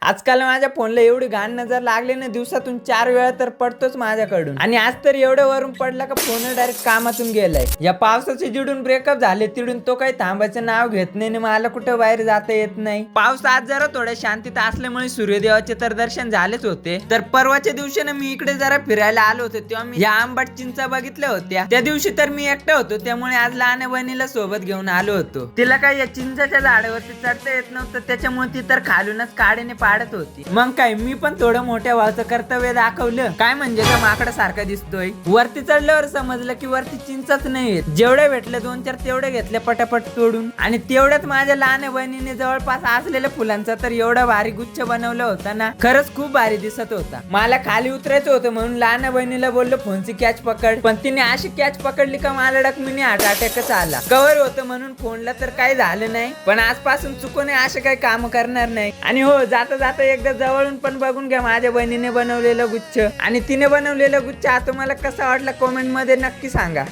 आजकाल माझ्या फोनला एवढी घाण नजर लागली ना, दिवसातून 4 वेळा तर पडतोच माझ्याकडून. आणि आज तर एवढं वरून पडला का फोन डायरेक्ट कामातून गेलाय. या पावसाचे जिडून ब्रेकअप झाले तिडून तो काही थांबायचं नाव घेत नाही. मला कुठं बाहेर जाता येत नाही. पाऊस आज जरा थोड्या शांतीत असल्यामुळे सूर्यदेवाचे तर दर्शन झालेच होते. तर परवाच्या दिवशी ना मी इकडे जरा फिरायला आलो होतो, तेव्हा मी या आंबट चिंचा बघितल्या होत्या. त्या दिवशी तर मी एकटा होतो, त्यामुळे आज लहान बहिणीला सोबत घेऊन आलो होतो. तिला काय या चिंचाच्या झाडावरती चढता येत नव्हतं, त्याच्यामुळे ती तर खालूनच काडीने पाडत होती. मग काय मी पण थोडं मोठ्या भावाचं कर्तव्य दाखवलं. काय म्हणजे का माकडा सारखा दिसतोय. वरती चढल्यावर समजलं की वरती चिंचाच नाही. जेवढे भेटले 2-4 तेवढे घेतले पटापट तोडून. आणि तेवढ्यात माझ्या लहान बहिणीने जवळपास असलेल्या फुलांचा तर एवढा भारी गुच्छ बनवला होता ना, खरंच खूप भारी दिसत होता. मला खाली उतरायचं होतं म्हणून लहान बहिणीला बोललो फोनची कॅच पकड, पण तिने अशी कॅच पकडली का मला डकमिनी हार्ट अटॅकच आला. कव्हर होतं म्हणून फोनला तर काही झालं नाही, पण आजपासून चुकून असे काही काम करणार नाही. आणि हो, जाता जाता एकदा जवळून पण बघून घ्या माझ्या बहिणीने बनवलेलं गुच्छ. आणि तिने बनवलेलं गुच्छ तुम्हाला कसा वाटला कमेंट मध्ये नक्की सांगा.